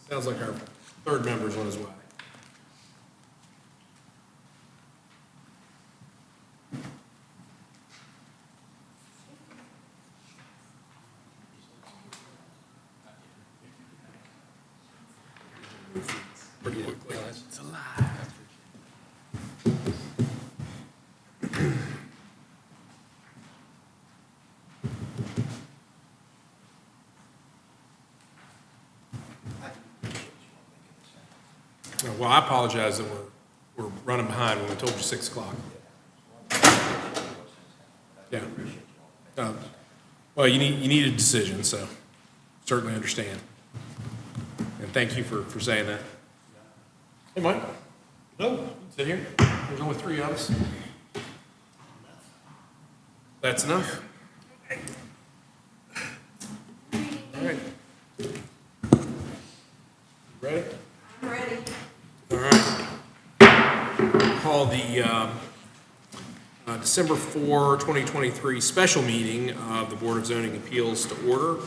Sounds like our third member's on his way. Pretty quickly. It's alive. Well, I apologize that we're running behind when I told you 6 o'clock. Yeah. Well, you need a decision, so certainly understand. And thank you for saying that. Hey, Mike. No. Sit here. There's only 3 of us. That's enough. All right. Ready? I'm ready. All right. Call the December 4, 2023 special meeting of the Board of Zoning Appeals to order.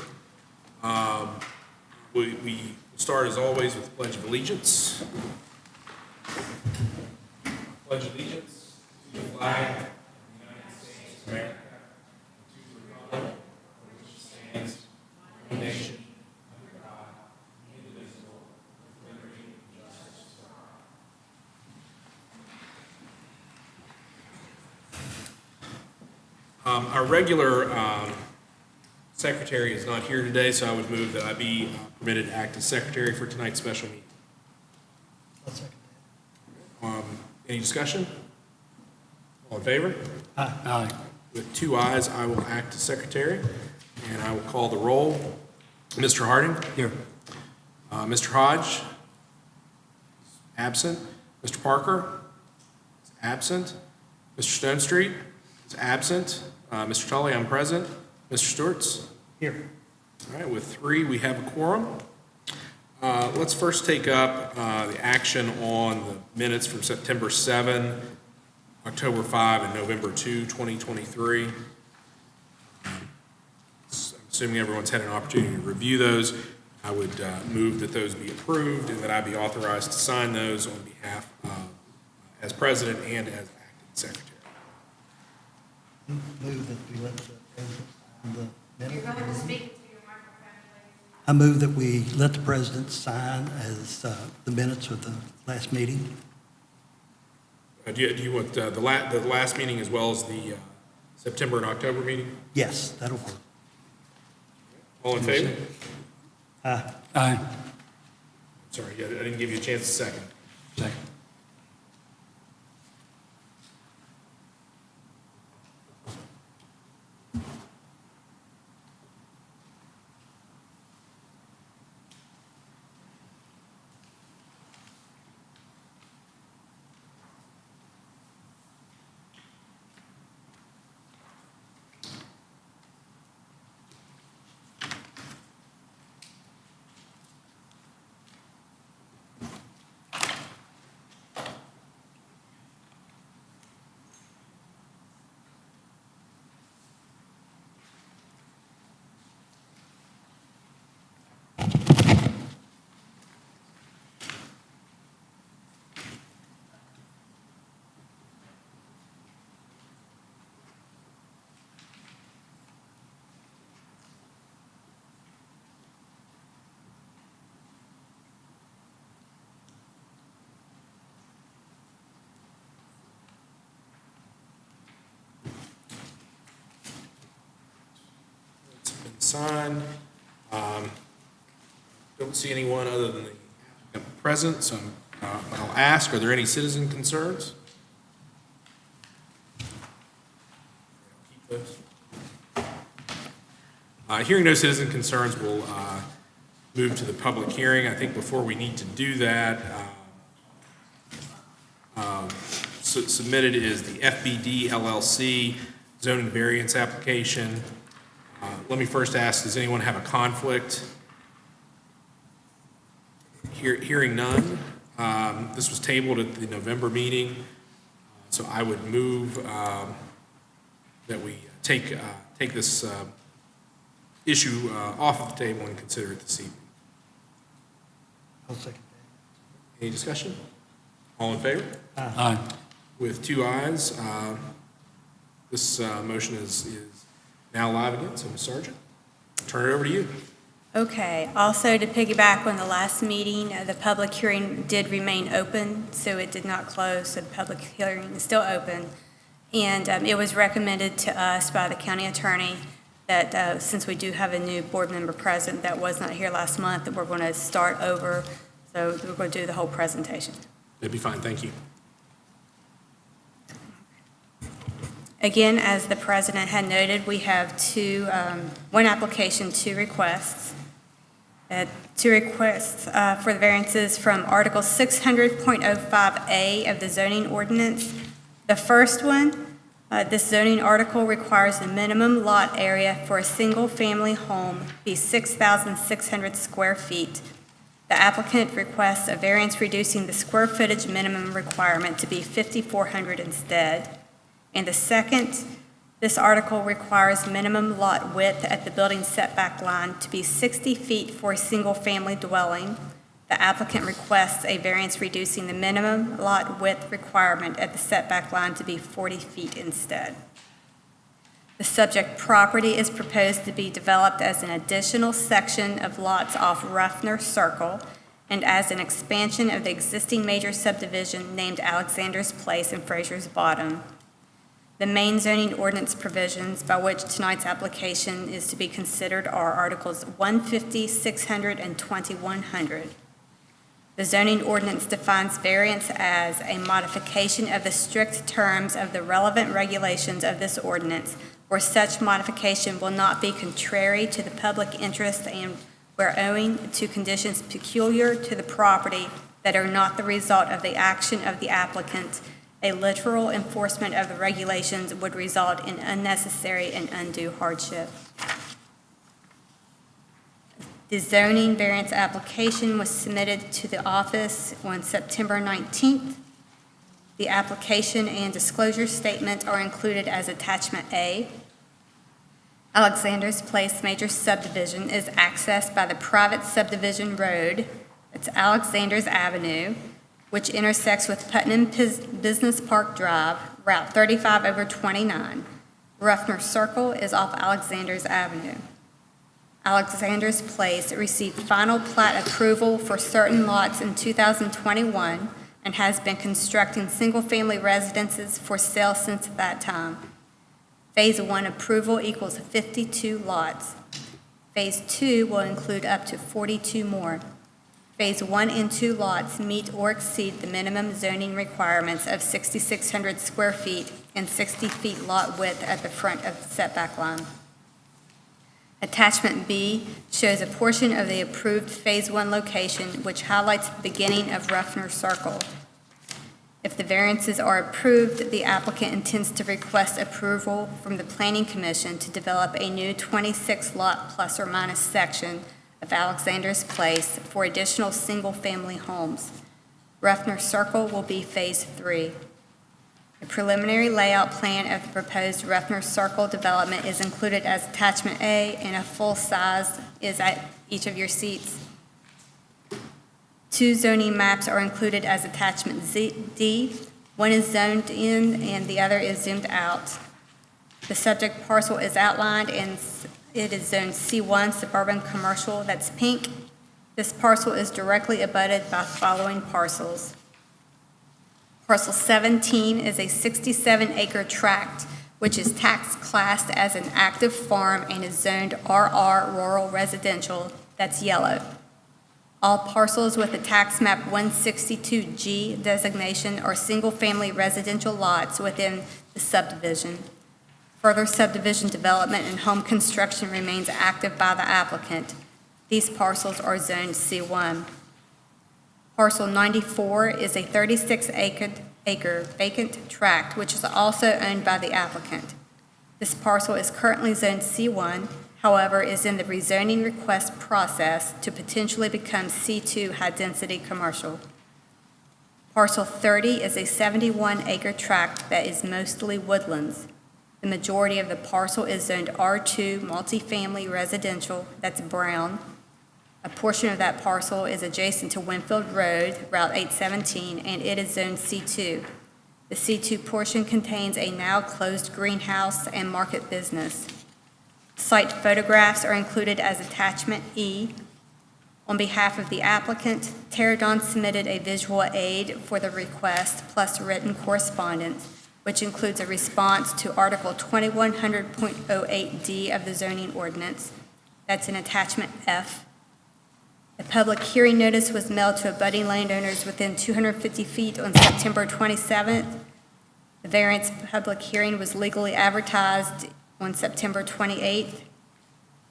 We start as always with the Pledge of Allegiance. Pledge allegiance to the flag of the United States of America, and to the republic for which it stands, one nation, under God, indivisible, with liberty and justice for all. Our regular secretary is not here today, so I would move that I be permitted to act as secretary for tonight's special meeting. I'll second Any discussion? All in favor? that. Aye. With 2 ayes, I will act as secretary, and I will call the roll. Mr. Harding? Here. Mr. Hodge? Absent. Mr. Parker? Is absent. Mr. Stonestreet? Is absent. Mr. Tully, I'm present. Mr. Stewart's? Here. All right, with 3, we have a quorum. Let's first take up the action on the minutes from September 7, October 5, and November 2, 2023. Assuming everyone's had an opportunity to review those, I would move that those be approved and that I be authorized to sign those on behalf of, as president and as acting secretary. Move that we let the president sign the You're minutes. going to speak into your microphone, please. I move that we let the president sign as the minutes of the last meeting. Do you want the last meeting as well as the September and October meeting? Yes, that'll work. All in favor? Aye. Sorry, I didn't give you a chance to second. Second. It's been signed. Don't see anyone other than the applicant present, so I'll ask, are there any citizen concerns? Keep those. Hearing no citizen concerns, we'll move to the public hearing. I think before we need to do that, submitted is the FBD LLC zoning variance application. Let me first ask, does anyone have a conflict? Hearing none. This was tabled at the November meeting, so I would move that we take this issue off of the table and consider it this evening. I'll second Any discussion? All in favor? that. Aye. With 2 ayes, this motion is now live again. So, Ms. Sargent, turn it over to you. Okay, also to piggyback on the last meeting, the public hearing did remain open, so it did not close, so the public hearing is still open. And it was recommended to us by the county attorney that since we do have a new board member present that was not here last month, that we're going to start over, so we're going to do the whole presentation. That'd be fine. Thank you. Again, as the president had noted, we have one application, 2 requests. 2 requests for the variances from Article 600.05A of the zoning ordinance. The first one, this zoning article requires the minimum lot area for a single-family home be 6,600 square feet. The applicant requests a variance reducing the square footage minimum requirement to be 5,400 instead. And the second, this article requires minimum lot width at the building setback line to be 60 feet for a single-family dwelling. The applicant requests a variance reducing the minimum lot width requirement at the setback line to be 40 feet instead. The subject property is proposed to be developed as an additional section of lots off Ruffner Circle and as an expansion of the existing major subdivision named Alexander's Place and Fraser's Bottom. The main zoning ordinance provisions by which tonight's application is to be considered are Articles 150, 600, and 2100. The zoning ordinance defines variance as a modification of the strict terms of the relevant regulations of this ordinance, where such modification will not be contrary to the public interest and where owing to conditions peculiar to the property that are not the result of the action of the applicant, a literal enforcement of the regulations would result in unnecessary and undue hardship. The zoning variance application was submitted to the office on September 19th. The application and disclosure statement are included as Attachment A. Alexander's Place major subdivision is accessed by the private subdivision road, it's Alexander's Avenue, which intersects with Putnam Business Park Drive, Route 35/29. Ruffner Circle is off Alexander's Avenue. Alexander's Place received final plat approval for certain lots in 2021 and has been constructing single-family residences for sale since that time. Phase 1 approval equals 52 lots. Phase 2 will include up to 42 more. Phase 1 and 2 lots meet or exceed the minimum zoning requirements of 6,600 square feet and 60 feet lot width at the front of the setback line. Attachment B shows a portion of the approved Phase 1 location, which highlights the beginning of Ruffner Circle. If the variances are approved, the applicant intends to request approval from the Planning Commission to develop a new 26-lot plus or minus section of Alexander's Place for additional single-family homes. Ruffner Circle will be Phase 3. A preliminary layout plan of the proposed Ruffner Circle development is included as Attachment A, and a full size is at each of your seats. 2 zoning maps are included as Attachment D. One is zoned in and the other is zoomed out. The subject parcel is outlined and it is Zone C1 Suburban Commercial, that's pink. This parcel is directly abutted by following parcels. Parcel 17 is a 67-acre tract, which is tax classed as an active farm and is zoned RR Rural Residential, that's yellow. All parcels with a tax map 162G designation are single-family residential lots within the subdivision. Further subdivision development and home construction remains active by the applicant. These parcels are zoned C1. Parcel 94 is a 36-acre vacant tract, which is also owned by the applicant. This parcel is currently zoned C1, however, is in the rezoning request process to potentially become C2 high-density commercial. Parcel 30 is a 71-acre tract that is mostly woodlands. The majority of the parcel is zoned R2 multifamily residential, that's brown. A portion of that parcel is adjacent to Winfield Road, Route 817, and it is zoned C2. The C2 portion contains a now-closed greenhouse and market business. Site photographs are included as Attachment E. On behalf of the applicant, Terradon submitted a visual aid for the request plus written correspondence, which includes a response to Article 2100.08D of the zoning ordinance. That's in Attachment F. A public hearing notice was mailed to abutting landowners within 250 feet on September 27th. The variance public hearing was legally advertised on September 28th.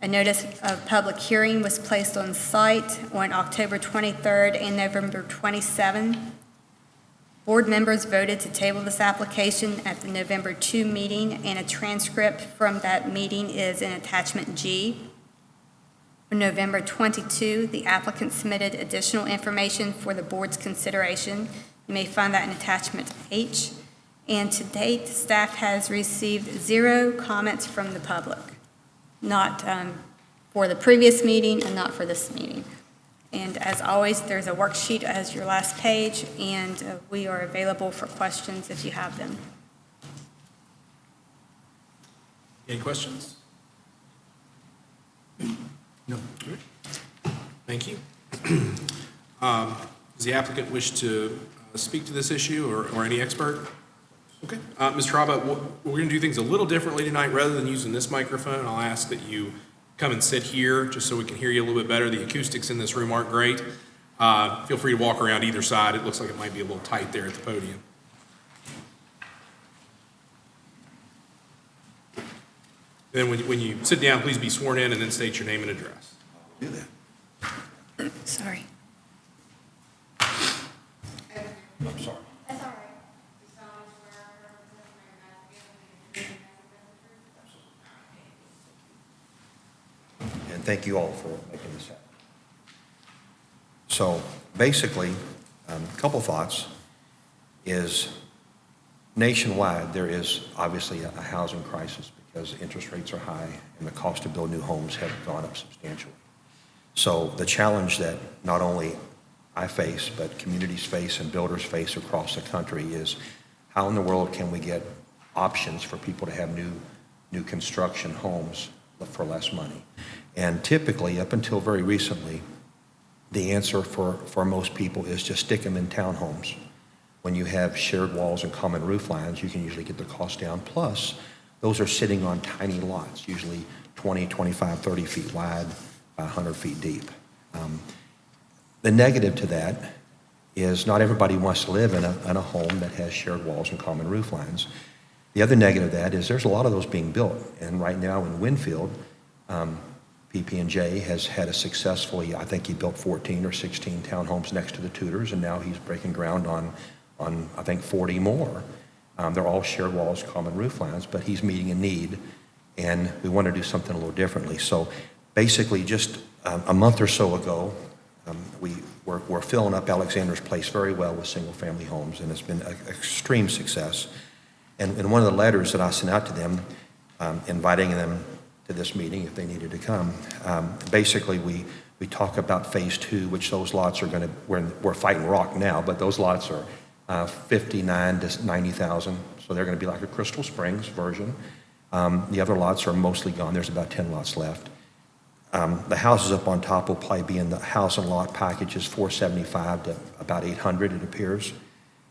A notice of public hearing was placed on site on October 23rd and November 27th. Board members voted to table this application at the November 2 meeting, and a transcript from that meeting is in Attachment G. On November 22, the applicant submitted additional information for the board's consideration. You may find that in Attachment H. And to date, staff has received 0 comments from the public, not for the previous meeting and not for this meeting. And as always, there's a worksheet as your last page, and we are available for questions if you have them. Any questions? No. Thank you. Does the applicant wish to speak to this issue or any expert? Okay. Mr. Haba, we're going to do things a little differently tonight. Rather than using this microphone, I'll ask that you come and sit here just so we can hear you a little bit better. The acoustics in this room aren't great. Feel free to walk around either side. It looks like it might be a little tight there at the podium. Then when you sit down, please be sworn in and then state your name and address. Do that. Sorry. I'm sorry. That's all right. You solemnly swear or affirm to testify you're not to give anything you do, and And thank you all for making this happen. So basically, a couple thoughts is nationwide, there is obviously a housing crisis because interest rates are high and the cost to build new homes have gone up substantially. So the challenge that not only I face, but communities face and builders face across the country is how in the world can we get options for people to have new construction homes for less money? And typically, up until very recently, the answer for most people is just stick them in townhomes. When you have shared walls and common roof lines, you can usually get the cost down. Plus, those are sitting on tiny lots, usually 20, 25, 30 feet wide, 100 feet deep. The negative to that is not everybody wants to live in a home that has shared walls and common roof lines. The other negative of that is there's a lot of those being built. And right now in Winfield, PP&J has had a successfully, I think he built 14 or 16 townhomes next to the Tudors, and now he's breaking ground on I think 40 more. They're all shared walls, common roof lines, but he's meeting a need, and we want to do something a little differently. So basically just a month or so ago, we're filling up Alexander's Place very well with single-family homes, and it's been an extreme success. And in one of the letters that I sent out to them, inviting them to this meeting if they needed to come, basically we talk about phase 2, which those lots are going to, we're fighting rock now, but those lots are 59 to 90,000, so they're going to be like a Crystal Springs version. The other lots are mostly gone. There's about 10 lots left. The houses up on top will probably be in the house and lot packages, 475 to about 800, it appears.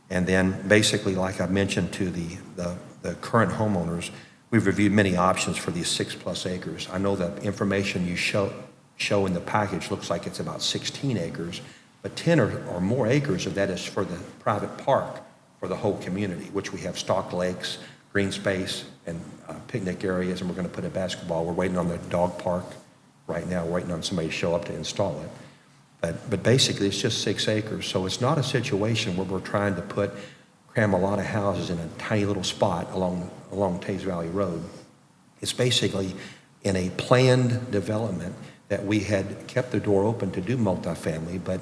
And then basically, like I mentioned to the current homeowners, we've reviewed many options for these 6+ acres. I know the information you show in the package looks like it's about 16 acres, but 10 or more acres of that is for the private park for the whole community, which we have stocked lakes, green space, and picnic areas, and we're going to put a basketball. We're waiting on the dog park right now, waiting on somebody to show up to install it. But basically, it's just 6 acres, so it's not a situation where we're trying to cram a lot of houses in a tiny little spot along Taze Valley Road. It's basically in a planned development that we had kept the door open to do multifamily, but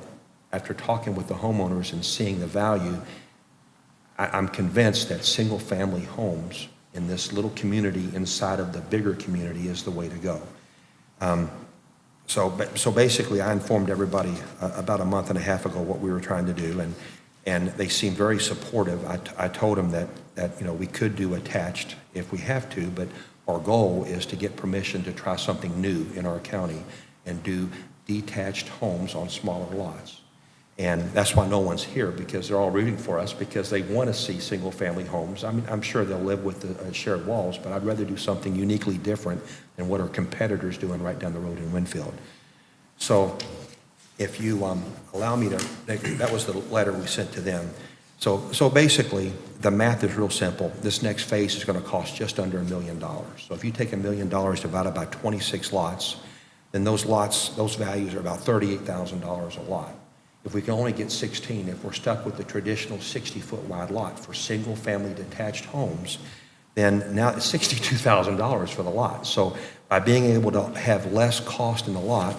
after talking with the homeowners and seeing the value, I'm convinced that single-family homes in this little community inside of the bigger community is the way to go. So basically, I informed everybody about a month and a half ago what we were trying to do, and they seemed very supportive. I told them that we could do attached if we have to, but our goal is to get permission to try something new in our county and do detached homes on smaller lots. And that's why no one's here, because they're all rooting for us, because they want to see single-family homes. I mean, I'm sure they'll live with the shared walls, but I'd rather do something uniquely different than what our competitors doing right down the road in Winfield. So if you allow me to, that was the letter we sent to them. So basically, the math is real simple. This next phase is going to cost just under $1 million. So if you take $1 million divided by 26 lots, then those values are about $38,000 a lot. If we can only get 16, if we're stuck with the traditional 60-foot wide lot for single-family detached homes, then now it's $62,000 for the lot. So by being able to have less cost in the lot,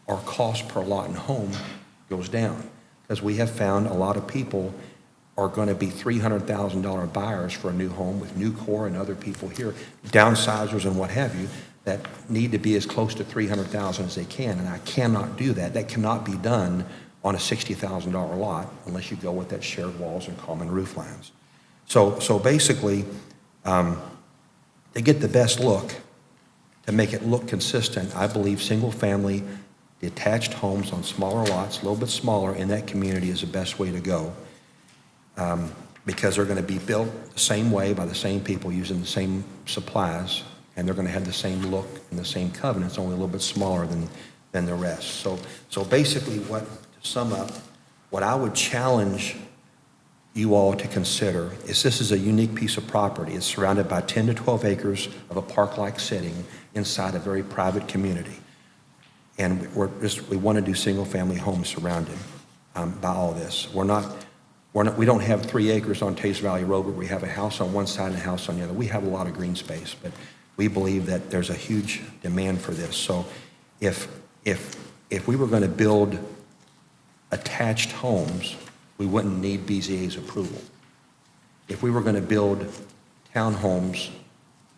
our cost per lot and home goes down. Because we have found a lot of people are going to be $300,000 buyers for a new home with Nucor and other people here, downsizers and what have you, that need to be as close to $300,000 as they can. And I cannot do that. That cannot be done on a $60,000 lot unless you go with that shared walls and common roof lines. So basically, to get the best look, to make it look consistent, I believe single-family detached homes on smaller lots, a little bit smaller in that community is the best way to go. Because they're going to be built the same way by the same people using the same supplies, and they're going to have the same look and the same covenants, only a little bit smaller than the rest. So basically, to sum up, what I would challenge you all to consider is this is a unique piece of property. It's surrounded by 10 to 12 acres of a park-like setting inside a very private community. And we want to do single-family homes surrounded by all this. We don't have 3 acres on Tays Valley Road where we have a house on one side and a house on the other. We have a lot of green space, but we believe that there's a huge demand for this. So if we were going to build attached homes, we wouldn't need BZA's approval. If we were going to build townhomes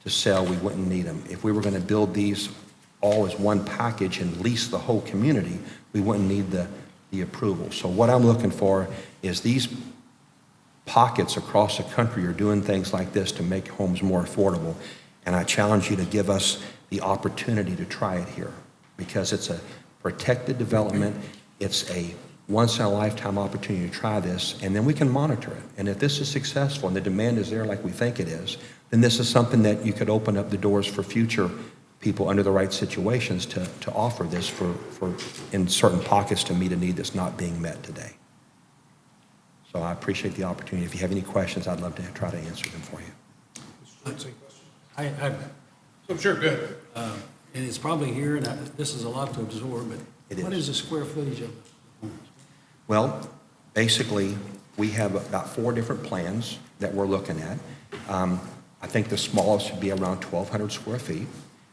to sell, we wouldn't need them. If we were going to build these all as one package and lease the whole community, we wouldn't need the approval. So what I'm looking for is these pockets across the country are doing things like this to make homes more affordable. And I challenge you to give us the opportunity to try it here, because it's a protected development. It's a once-in-a-lifetime opportunity to try this, and then we can monitor it. And if this is successful and the demand is there like we think it is, then this is something that you could open up the doors for future people under the right situations to offer this for in certain pockets to meet a need that's not being met today. So I appreciate the opportunity. If you have any questions, I'd love to try to answer them for you. Mr. Schwartz, any questions? I Oh, sure, good. and it's probably here, and this is a lot to absorb, but It what is. is the square footage of the homes? Well, basically, we have about 4 different plans that we're looking at. I think the smallest would be around 1,200 square feet.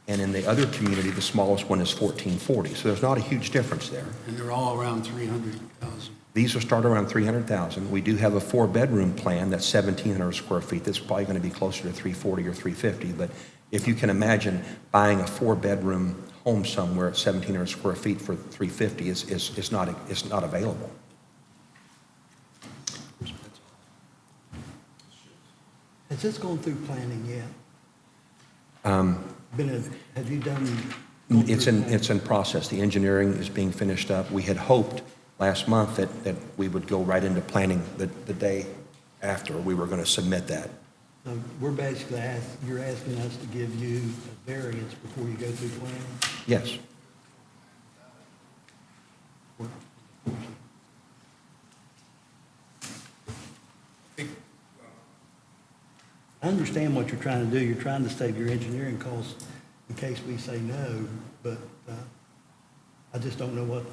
And in the other community, the smallest one is 1,440. So there's not a huge difference there. And they're all around 300,000. These will start around 300,000. We do have a 4-bedroom plan that's 1,700 square feet. That's probably going to be closer to 340 or 350. But if you can imagine buying a 4-bedroom home somewhere at 1,700 square feet for 350, it's not available. Has this gone through planning yet? Have you done? It's in process. The engineering is being finished up. We had hoped last month that we would go right into planning the day after we were going to submit that. So we're basically you're asking us to give you a variance before you go through planning? Yes. I understand what you're trying to do. You're trying to save your engineering costs in case we say no, but I just don't know what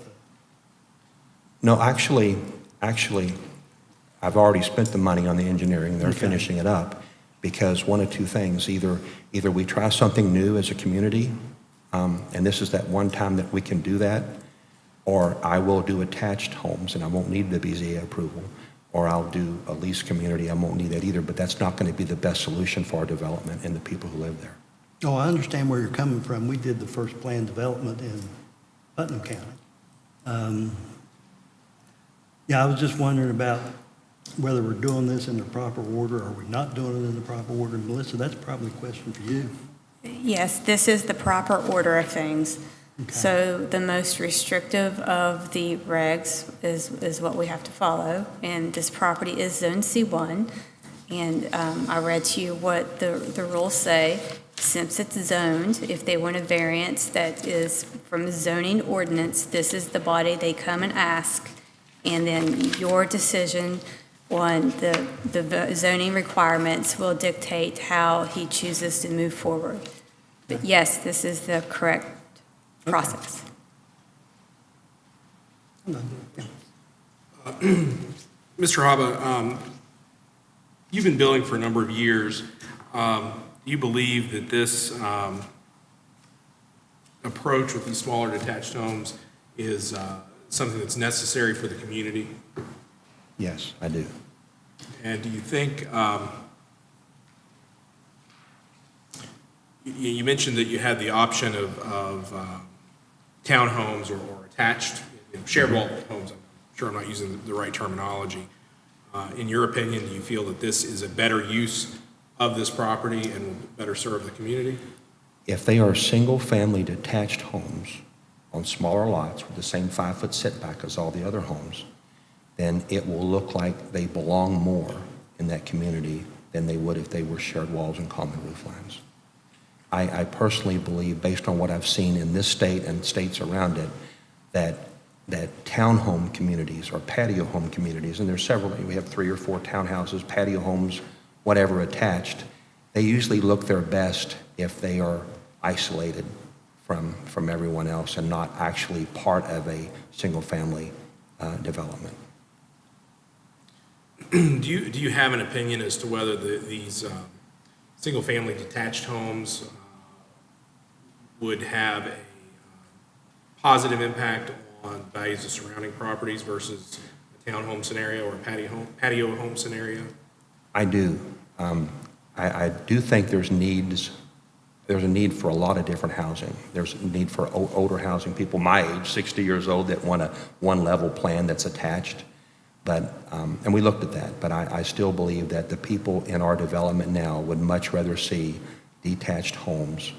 No, actually, I've already spent the money on the engineering. They're Okay. finishing it up because one of 2 things. Either we try something new as a community, and this is that one time that we can do that, or I will do attached homes and I won't need the BZA approval, or I'll do a lease community. I won't need that either, but that's not going to be the best solution for our development and the people who live there. Oh, I understand where you're coming from. We did the first planned development in Putnam County. Yeah, I was just wondering about whether we're doing this in the proper order, or we're not doing it in the proper order. Melissa, that's probably a question for you. Yes, this is the proper order of things. Okay. So the most restrictive of the regs is what we have to follow, and this property is Zone C1. And I read to you what the rules say. Since it's zoned, if they want a variance that is from zoning ordinance, this is the body they come and ask, and then your decision on the zoning requirements will dictate how he chooses to move forward. But yes, this is the correct process. Mr. Haba, you've been building for a number of years. Do you believe that this approach with these smaller detached homes is something that's necessary for the community? Yes, I do. And do you think, you mentioned that you had the option of townhomes or attached, shared wall homes. I'm sure I'm not using the right terminology. In your opinion, do you feel that this is a better use of this property and will better serve the community? If they are single-family detached homes on smaller lots with the same 5-foot setback as all the other homes, then it will look like they belong more in that community than they would if they were shared walls and common roof lines. I personally believe, based on what I've seen in this state and states around it, that townhome communities or patio home communities, and there's several, we have 3 or 4 townhouses, patio homes, whatever attached, they usually look their best if they are isolated from everyone else and not actually part of a single-family development. Do you have an opinion as to whether these single-family detached homes would have a positive impact on values of surrounding properties versus a townhome scenario or a patio home scenario? I do. I do think there's a need for a lot of different housing. There's a need for older housing, people my age, 60 years old, that want a one-level plan that's attached. But, and we looked at that, but I still believe that the people in our development now would much rather see detached homes,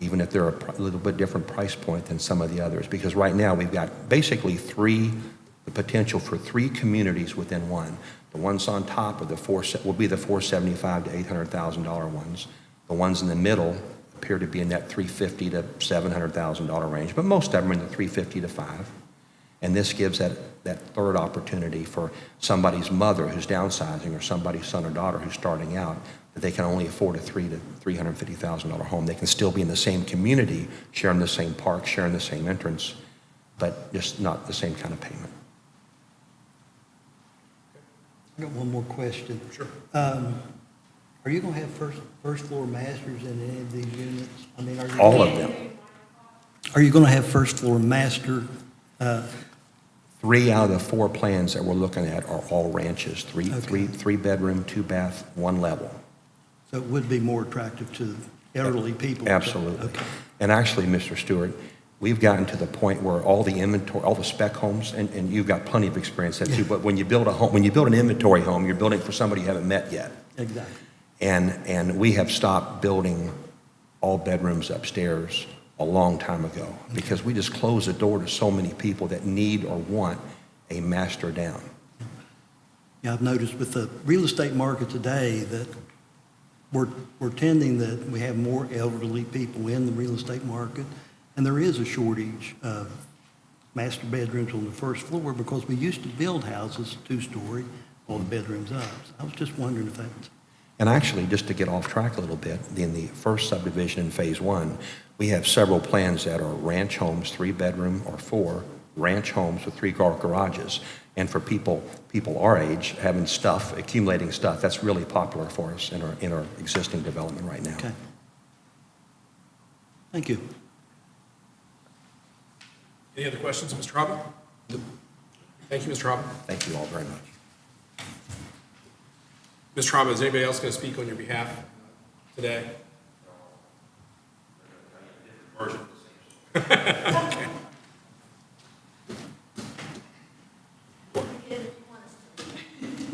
even if they're a little bit different price point than some of the others. Because right now we've got basically the potential for 3 communities within one. The ones on top of will be the $475,000 to $800,000 ones. The ones in the middle appear to be in that $350,000 to $700,000 range, but most of them are in the $350,000 to $500,000. And this gives that third opportunity for somebody's mother who's downsizing or somebody's son or daughter who's starting out, that they can only afford a $300,000 to $350,000 home. They can still be in the same community, sharing the same park, sharing the same entrance, but just not the same kind of payment. I got one more question. Sure. Are you going to have first floor masters in any of these units? I mean, are you All of them. Are you going to have first floor master? 3 out of the 4 plans that we're looking at are all ranches, Okay. three bedroom, 2 bath, 1 level. So it would be more attractive to elderly people? Absolutely. Okay. And actually, Mr. Stewart, we've gotten to the point where all the inventory, all the spec homes, and you've got plenty of experience at that too, but when you build a home, when you build an inventory home, you're building for somebody you haven't met yet. Exactly. And we have stopped building all bedrooms upstairs a long time ago because we just closed the door to so many people that need or want a master down. Yeah, I've noticed with the real estate market today that we're tending that we have more elderly people in the real estate market, and there is a shortage of master bedrooms on the first floor because we used to build houses 2-story, all the bedrooms up. So I was just wondering if that's... And actually, just to get off track a little bit, in the first subdivision in Phase 1, we have several plans that are ranch homes, 3-bedroom or 4, ranch homes with 3-car garages. And for people our age, having stuff, accumulating stuff, that's really popular for us in our existing development right now. Okay. Thank you. Any other questions, Mr. Haba? Thank you, Mr. Haba. Thank you all very much. Mr. Haba, is anybody else going to speak on your behalf today? Okay.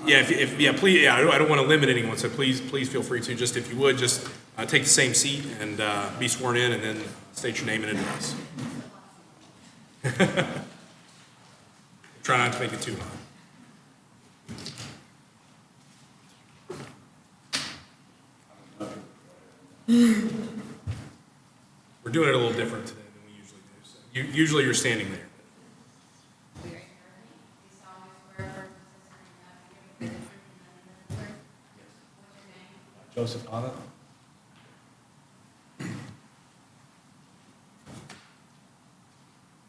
Yeah, yeah, please, yeah, I don't want to limit anyone, so please feel free to, just if you would, just take the same seat and be sworn in, and then state your name and address. Try not to make it too long. We're doing it a little different today than we usually do. So usually you're standing there. Do you solemnly swear or affirm that you give the truth and nothing but the truth? What's your name? Joseph Hava.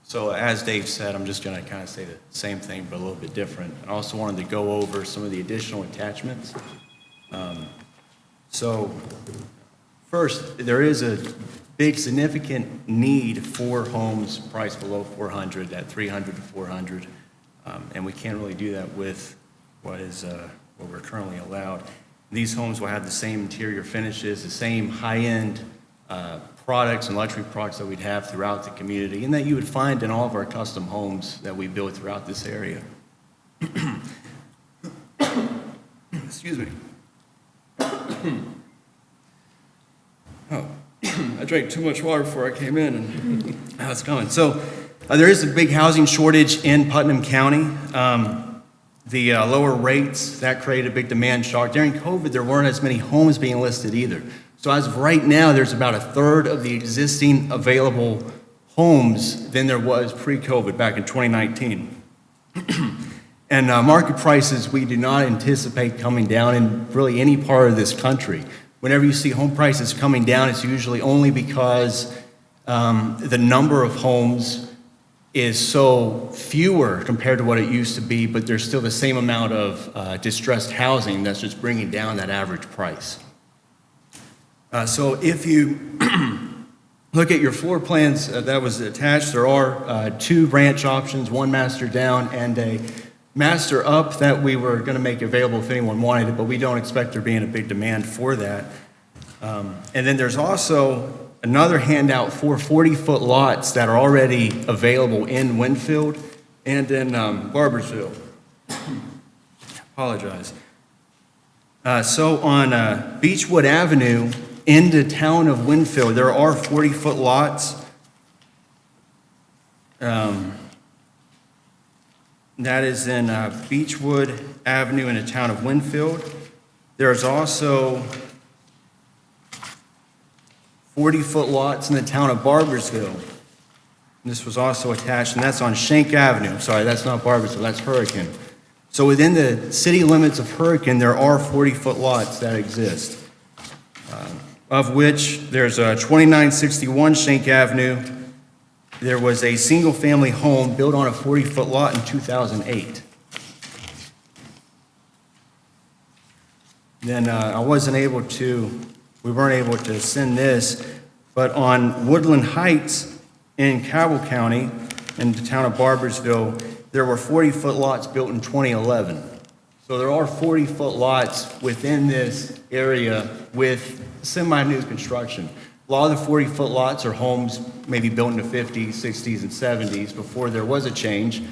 So as Dave said, I'm just going to kind of say the same thing, but a little bit different. I also wanted to go over some of the additional attachments. So first, there is a big significant need for homes priced below 400, at 300 to 400, and we can't really do that with what we're currently allowed. These homes will have the same interior finishes, the same high-end products and luxury products that we'd have throughout the community and that you would find in all of our custom homes that we build throughout this area. Excuse me. Oh, I drank too much water before I came in, and now it's coming. So there is a big housing shortage in Putnam County. The lower rates, that created a big demand shock. During COVID, there weren't as many homes being listed either. So as of right now, there's about a third of the existing available homes than there was pre-COVID back in 2019. And market prices, we do not anticipate coming down in really any part of this country. Whenever you see home prices coming down, it's usually only because the number of homes is so fewer compared to what it used to be, but there's still the same amount of distressed housing that's just bringing down that average price. So if you look at your floor plans that was attached, there are two ranch options, one master down and a master up that we were going to make available if anyone wanted it, but we don't expect there being a big demand for that. And then there's also another handout for 40-foot lots that are already available in Winfield and in Barboursville. Apologize. So on Beechwood Avenue in the town of Winfield, there are 40-foot lots. That is in Beechwood Avenue in the town of Winfield. There's also 40-foot lots in the town of Barboursville. This was also attached, and that's on Schenck Avenue. Sorry, that's not Barboursville, that's Hurricane. So within the city limits of Hurricane, there are 40-foot lots that exist, of which there's a 2961 Schenck Avenue. There was a single-family home built on a 40-foot lot in 2008. Then we weren't able to send this, but on Woodland Heights in Cabell County, in the town of Barboursville, there were 40-foot lots built in 2011. So there are 40-foot lots within this area with semi-new construction. A lot of the 40-foot lots are homes maybe built in the 50s, 60s, and 70s before there was a change,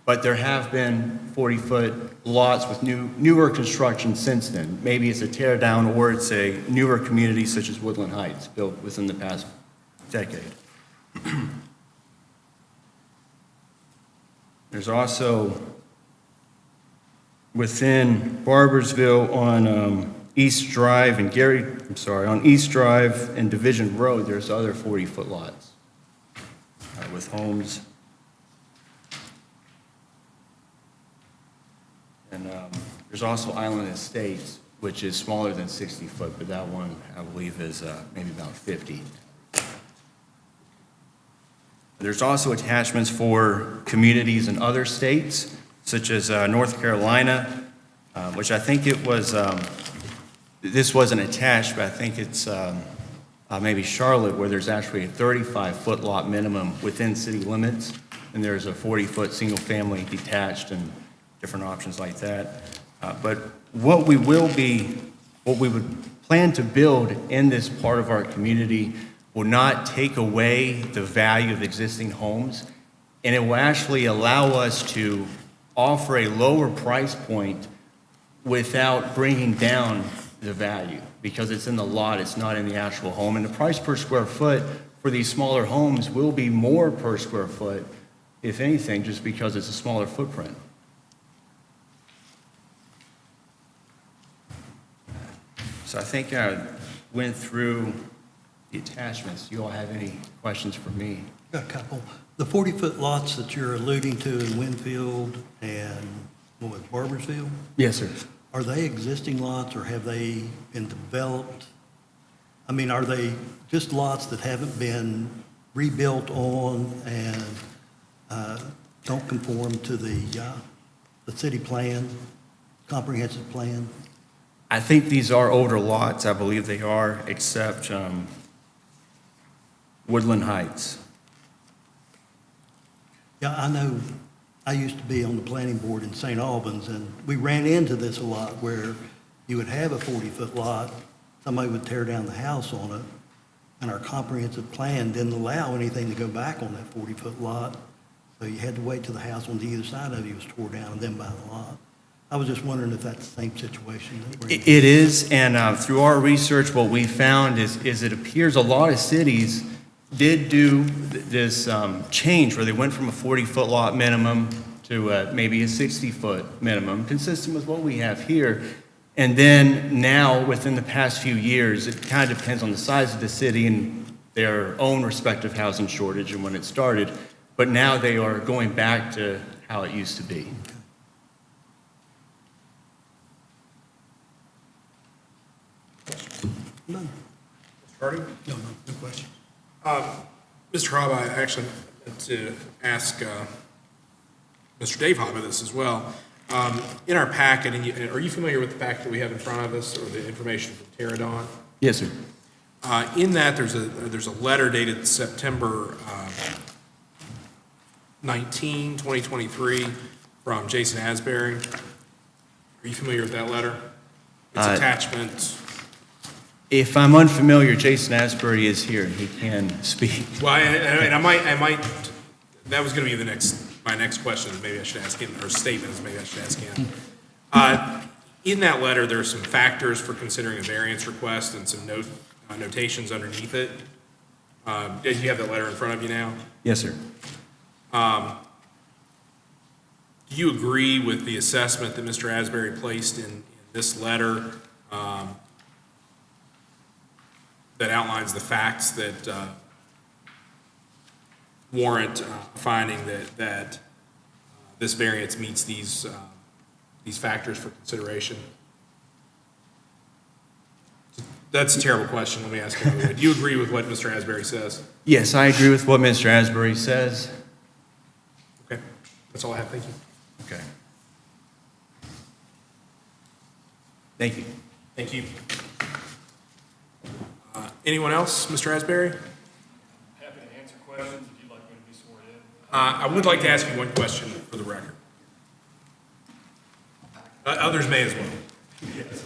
but there have been 40-foot lots with newer construction since then. Maybe it's a tear down or it's a newer community such as Woodland Heights built within the past decade. There's also within Barboursville on East Drive and on East Drive and Division Road, there's other 40-foot lots with homes. And there's also Island Estates, which is smaller than 60 foot, but that one, I believe, is maybe about 50. There's also attachments for communities in other states, such as North Carolina, which I think it was, this wasn't attached, but I think it's maybe Charlotte, where there's actually a 35-foot lot minimum within city limits, and there's a 40-foot single-family detached and different options like that. But what we would plan to build in this part of our community will not take away the value of existing homes, and it will actually allow us to offer a lower price point without bringing down the value, because it's in the lot, it's not in the actual home. And the price per square foot for these smaller homes will be more per square foot, if anything, just because it's a smaller footprint. So I think I went through the attachments. Do you all have any questions for me? Got a couple. The 40-foot lots that you're alluding to in Winfield and, what was it, Barbersville? Yes, sir. Are they existing lots or have they been developed? I mean, are they just lots that haven't been rebuilt on and don't conform to the city plan, comprehensive plan? I think these are older lots. I believe they are, except Woodland Heights. Yeah, I know, I used to be on the planning board in St. Albans, and we ran into this a lot, where you would have a 40-foot lot, somebody would tear down the house on it, and our comprehensive plan didn't allow anything to go back on that 40-foot lot, so you had to wait till the house on either side of you was tore down and then buy the lot. I was just wondering if that's the same situation that we're in. It is, and through our research, what we found is it appears a lot of cities did do this change where they went from a 40-foot lot minimum to maybe a 60-foot minimum, consistent with what we have here. And then now, within the past few years, it kind of depends on the size of the city and their own respective housing shortage and when it started. But now they are going back to how it used to be. None. Mr. Hardy? No question. Mr. Hobb, I actually want to ask Mr. Dave Hobb this as well. In our packet, are you familiar with the packet that we have in front of us, or the information from Terradon? Yes, sir. In that, there's a letter dated September 19, 2023, from Jason Asbury. Are you familiar with that letter? It's attachment. If I'm unfamiliar, Jason Asbury is here and he can speak. Well, and I might. That was going to be my next question. Maybe I should ask him, or statements. Maybe I should ask him. In that letter, there are some factors for considering a variance request and some notations underneath it. Do you have that letter in front of you now? Yes, sir. Do you agree with the assessment that Mr. Asbury placed in this letter that outlines the facts that warrant finding that this variance meets these factors for consideration? That's a terrible question. Let me ask you another way. Do you agree with what Mr. Asbury says? Yes, I agree with what Mr. Asbury says. Okay, that's all I have. Thank you. Okay. Thank you. Thank you. Anyone else, Mr. Asbury? Happy to answer questions if you'd like me to be sworn in. I would like to ask you one question for the record. Others may as well. Yes.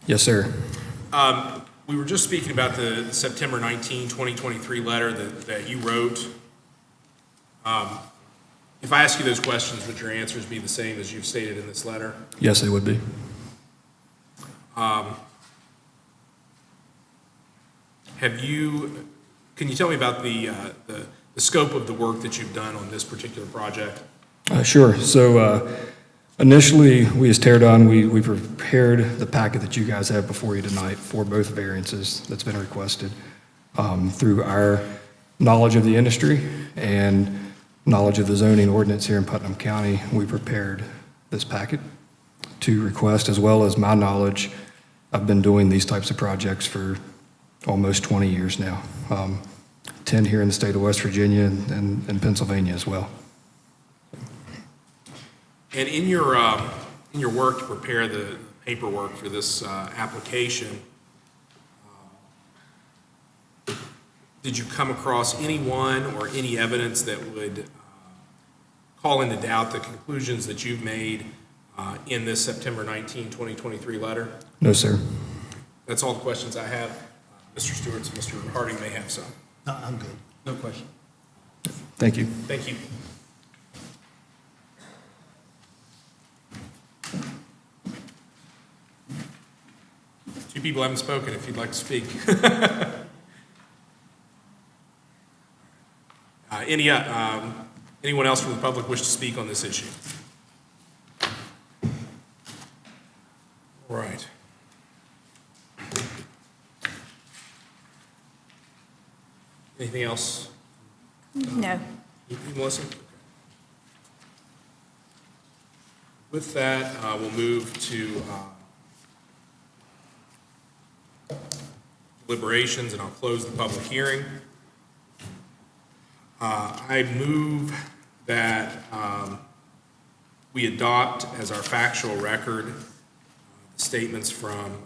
Yes, sir. We were just speaking about the September 19, 2023 letter that you wrote. If I ask you those questions, would your answers be the same as you've stated in this letter? Yes, they would be. Can you tell me about the scope of the work that you've done on this particular project? Sure. So initially, we as Terradon, we prepared the packet that you guys have before you tonight for both variances that's been requested. Through our knowledge of the industry and knowledge of the zoning ordinance here in Putnam County, we prepared this packet to request, as well as my knowledge. I've been doing these types of projects for almost 20 years now, 10 here in the state of West Virginia and Pennsylvania as well. And in your work to prepare the paperwork for this application, did you come across anyone or any evidence that would call into doubt the conclusions that you've made in this September 19, 2023 letter? No, sir. That's all the questions I have. Mr. Stewart's and Mr. Harding may have some. No, I'm good. No question. Thank you. Thank you. Two people haven't spoken, if you'd like to speak. Anyone else from the public wish to speak on this issue? All right. Anything else? No. You, Melissa? With that, we'll move to deliberations, and I'll close the public hearing. I move that we adopt as our factual record statements from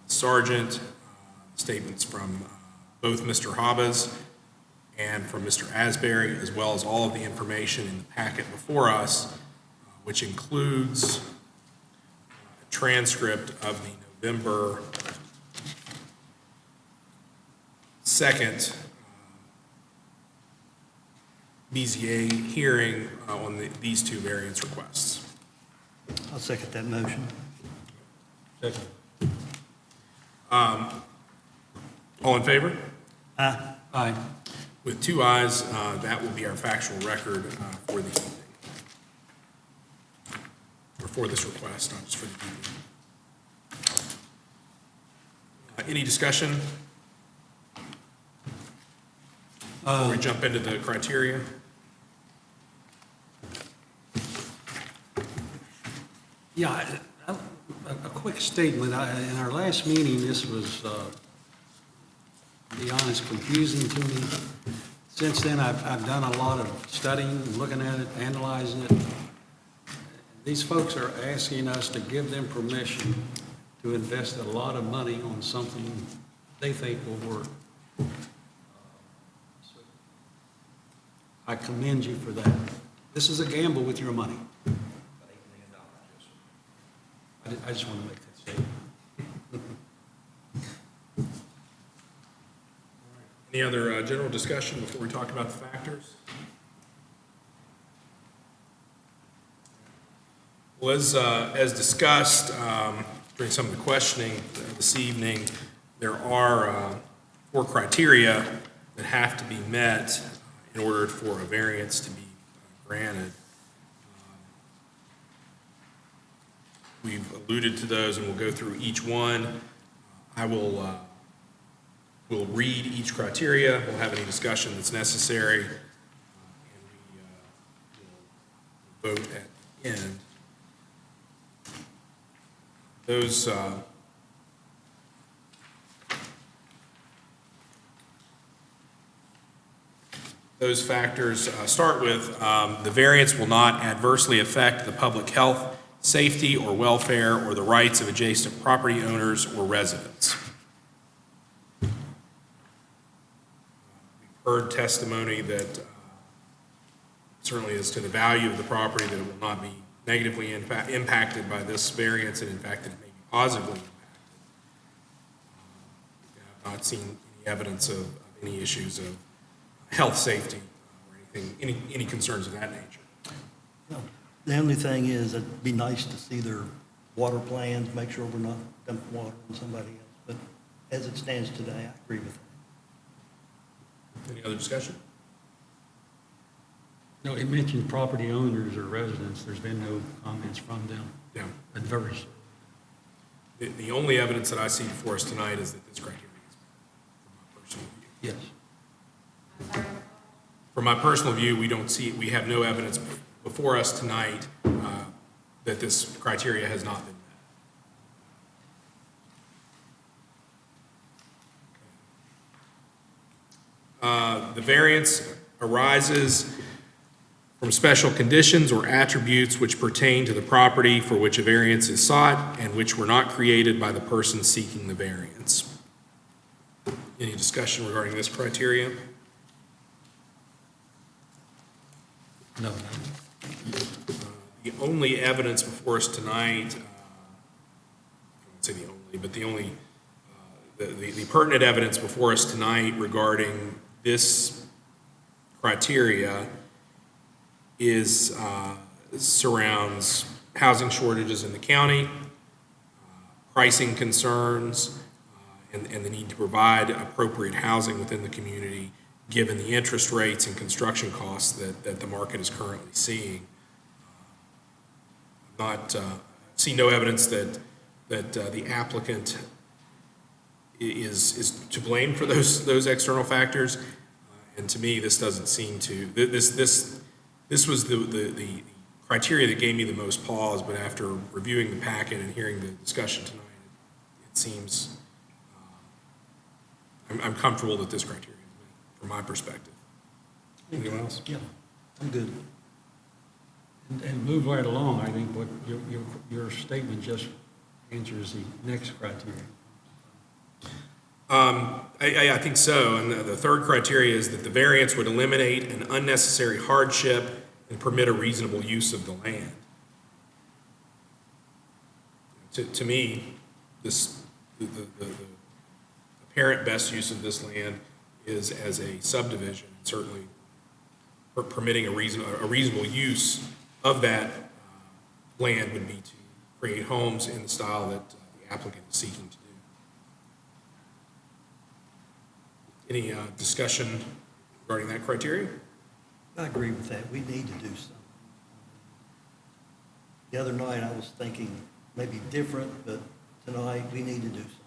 Sergeant, statements from both Mr. Habas and from Mr. Asbury, as well as all of the information in the packet before us, which includes a transcript of the November 2nd BZA hearing on these two variance requests. I'll second that motion. All in favor? Aye. Aye. With 2 ayes, that will be our factual record for the evening. Or for this request, not just for the evening. Any discussion? Before we jump into the criteria? Yeah, a quick statement. In our last meeting, this was, to be honest, confusing to me. Since then, I've done a lot of studying, looking at it, analyzing it. These folks are asking us to give them permission to invest a lot of money on something they think will work. I commend you for that. This is a gamble with your money. I just want to make that statement. Any other general discussion before we talk about the factors? Well, as discussed during some of the questioning this evening, there are 4 criteria that have to be met in order for a variance to be granted. We've alluded to those, and we'll go through each one. I will we'll read each criteria. We'll have any discussion that's necessary, and we will vote at the end. Those factors start with the variance will not adversely affect the public health, safety, or welfare, or the rights of adjacent property owners or residents. We've heard testimony that certainly as to the value of the property, that it will not be negatively impacted by this variance, and in fact, that it may be positively impacted. I have not seen any evidence of any issues of health, safety, or anything, any concerns of that nature. The only thing is, it'd be nice to see their water plans, make sure we're not dumping water on somebody else. But as it stands today, I agree with that. Any other discussion? No, it mentioned property owners or residents. There's been no comments from them. Yeah. Adverse. The only evidence that I see before us tonight is that this criteria is met, from my personal view. Yes. From my personal view, we have no evidence before us tonight that this criteria has not been met. The variance arises from special conditions or attributes which pertain to the property for which a variance is sought and which were not created by the person seeking the variance. Any discussion regarding this criteria? No. The only evidence before us tonight, I won't say the only, but the pertinent evidence before us tonight regarding this criteria is, surrounds housing shortages in the county, pricing concerns, and the need to provide appropriate housing within the community, given the interest rates and construction costs that the market is currently seeing. See no evidence that the applicant is to blame for those external factors. And to me, this doesn't seem to, this was the criteria that gave me the most pause, but after reviewing the packet and hearing the discussion tonight, it seems, I'm comfortable that this criteria is met, from my perspective. Anyone else? Yeah, I'm good. And move right along, I think what your statement just answers the next criteria. I think so, and the third criteria is that the variance would eliminate an unnecessary hardship and permit a reasonable use of the land. To me, the apparent best use of this land is as a subdivision, certainly permitting a reasonable use of that land would be to create homes in the style that the applicant is seeking to do. Any discussion regarding that criteria? I agree with that. We need to do something. The other night, I was thinking maybe different, but tonight, we need to do something.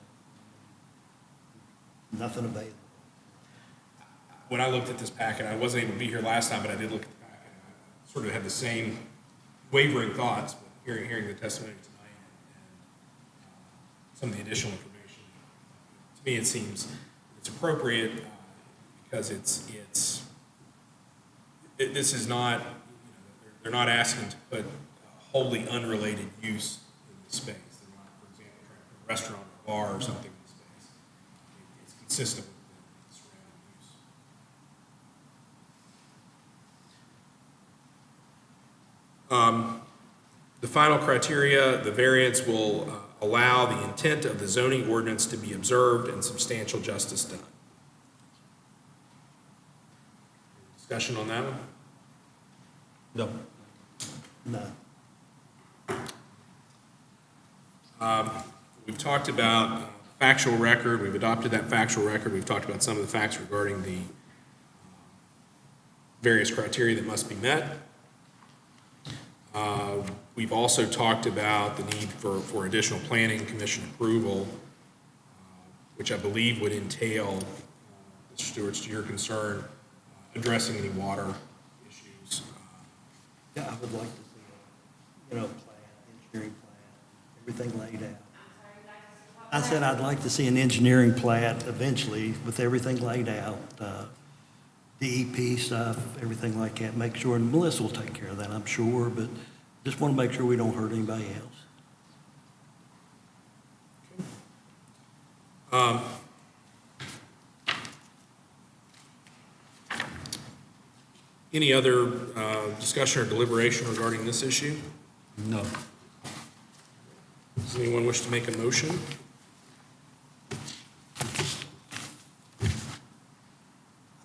Nothing available. When I looked at this packet, I wasn't able to be here last time, but I did look at the packet. I sort of had the same wavering thoughts, but hearing the testimony tonight and some of the additional information, to me, it seems it's appropriate because this is not, they're not asking to put wholly unrelated use in the space. They're not, for example, trying to put a restaurant or bar or something in the space. It's consistent with the surrounding use. The final criteria, the variance will allow the intent of the zoning ordinance to be observed and substantial justice done. Discussion on that one? No. No. We've talked about factual record, we've adopted that factual record, we've talked about some of the facts regarding the various criteria that must be met. We've also talked about the need for additional planning commission approval, which I believe would entail, Mr. Stewart's to your concern, addressing any water issues. Yeah, I would like to see a, plan, engineering plan, everything laid out. I said I'd like to see an engineering plat eventually with everything laid out, DEP stuff, everything like that, make sure, and Melissa will take care of that, I'm sure, but just want to make sure we don't hurt anybody else. Any other discussion or deliberation regarding this issue? No. Does anyone wish to make a motion?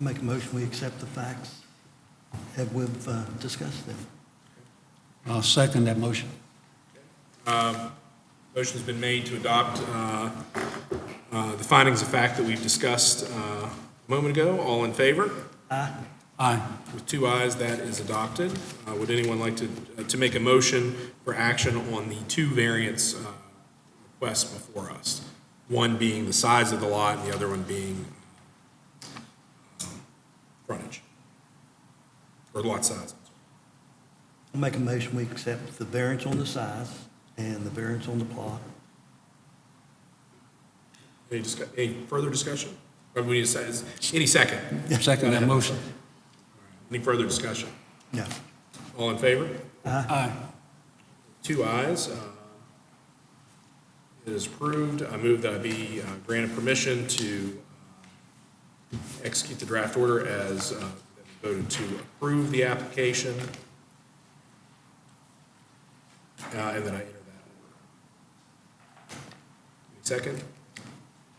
I make a motion, we accept the facts that we've discussed them. I'll second that motion. Motion's been made to adopt the findings of fact that we've discussed a moment ago. All in favor? Aye. Aye. With 2 ayes, that is adopted. Would anyone like to make a motion for action on the 2 variance requests before us? One being the size of the lot and the other one being frontage, or lot size. I'll make a motion, we accept the variance on the size and the variance on the plot. Any further discussion? Or we need to say, any second? Second that motion. Any further discussion? No. All in favor? Aye. 2 ayes. It is approved. I move that I be granted permission to execute the draft order as voted to approve the application. and then I enter that order. Second?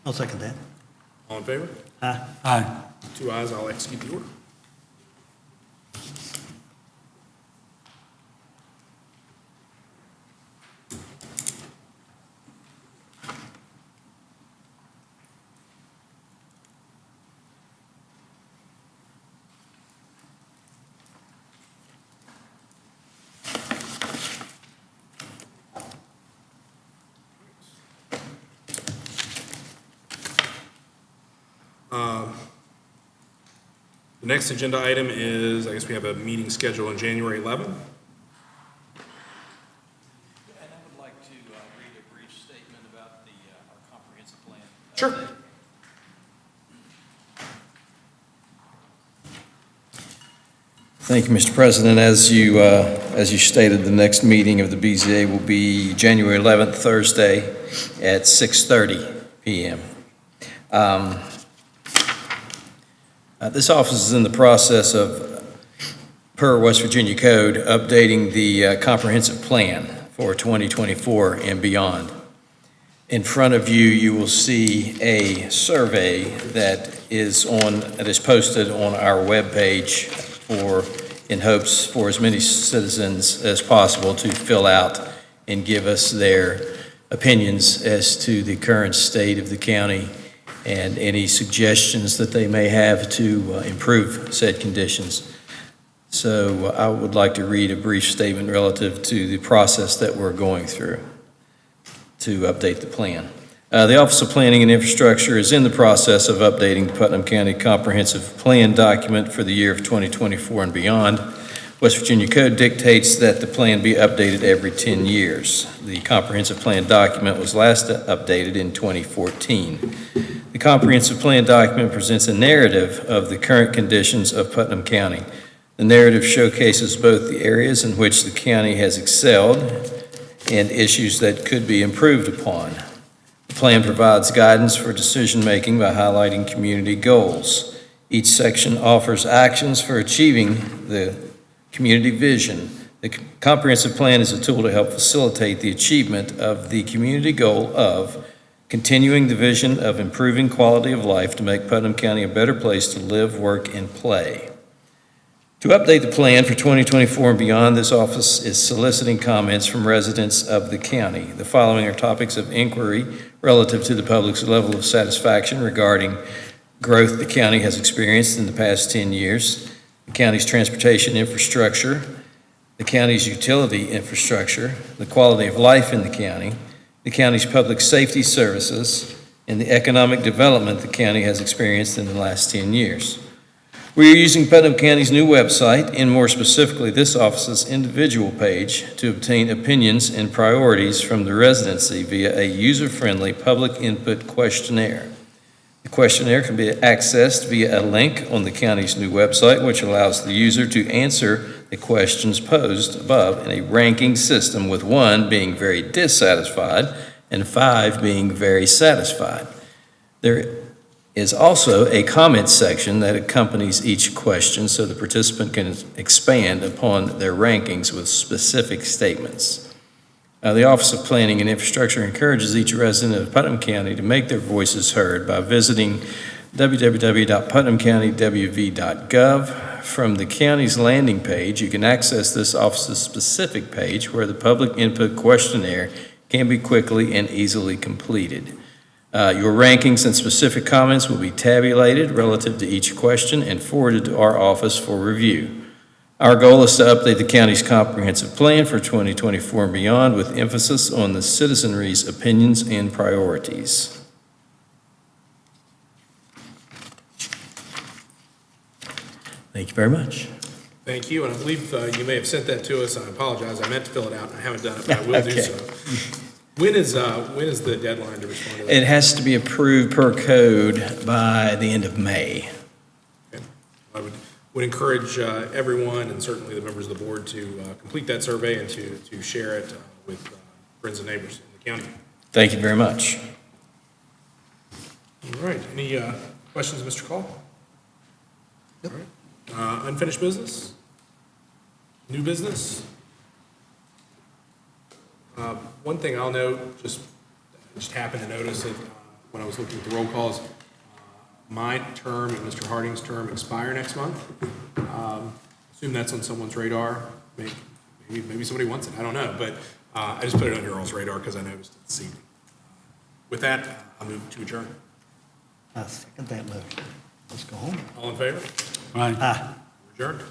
I'll second that. All in favor? Aye. Aye. 2 ayes, I'll execute the order. The next agenda item is, I guess we have a meeting scheduled on January 11th. And I would like to read a brief statement about our comprehensive plan. Sure. Thank you, Mr. President. As you stated, the next meeting of the BZA will be January 11th, Thursday at 6:30 PM. This office is in the process of, per West Virginia Code, updating the comprehensive plan for 2024 and beyond. In front of you, you will see a survey that is posted on our webpage in hopes for as many citizens as possible to fill out and give us their opinions as to the current state of the county and any suggestions that they may have to improve said conditions. So I would like to read a brief statement relative to the process that we're going through to update the plan. The Office of Planning and Infrastructure is in the process of updating the Putnam County Comprehensive Plan document for the year of 2024 and beyond. West Virginia Code dictates that the plan be updated every 10 years. The comprehensive plan document was last updated in 2014. The comprehensive plan document presents a narrative of the current conditions of Putnam County. The narrative showcases both the areas in which the county has excelled and issues that could be improved upon. The plan provides guidance for decision-making by highlighting community goals. Each section offers actions for achieving the community vision. The comprehensive plan is a tool to help facilitate the achievement of the community goal of continuing the vision of improving quality of life to make Putnam County a better place to live, work, and play. To update the plan for 2024 and beyond, this office is soliciting comments from residents of the county. The following are topics of inquiry relative to the public's level of satisfaction regarding growth the county has experienced in the past 10 years, the county's transportation infrastructure, the county's utility infrastructure, the quality of life in the county's public safety services, and the economic development the county has experienced in the last 10 years. We are using Putnam County's new website, and more specifically this office's individual page, to obtain opinions and priorities from the residency via a user-friendly public input questionnaire. The questionnaire can be accessed via a link on the county's new website, which allows the user to answer the questions posed above in a ranking system, with 1 being very dissatisfied and 5 being very satisfied. There is also a comment section that accompanies each question so the participant can expand upon their rankings with specific statements. The Office of Planning and Infrastructure encourages each resident of Putnam County to make their voices heard by visiting www.putnamcountywv.gov. From the county's landing page, you can access this office's specific page where the public input questionnaire can be quickly and easily completed. Your rankings and specific comments will be tabulated relative to each question and forwarded to our office for review. Our goal is to update the county's comprehensive plan for 2024 and beyond, with emphasis on the citizenry's opinions and priorities. Thank you very much. Thank you, and I believe you may have sent that to us. I apologize, I meant to fill it out, and I haven't done it, but I will do Okay. so. When is the deadline to respond to that? It has to be approved per code by the end of May. Okay. I would encourage everyone, and certainly the members of the board, to complete that survey and to share it with friends and neighbors in the county. Thank you very much. All right, any questions, Mr. Call? All right. Unfinished business? New business? One thing I'll note, just happened to notice it when I was looking at the roll calls, my term and Mr. Harding's term expire next month. Assume that's on someone's radar. Maybe somebody wants it, I don't know, but I just put it on your all's radar because I noticed it this evening. With that, I'll move to adjourn. I second that motion. Let's go home. All in favor? Right. Aye. We're adjourned.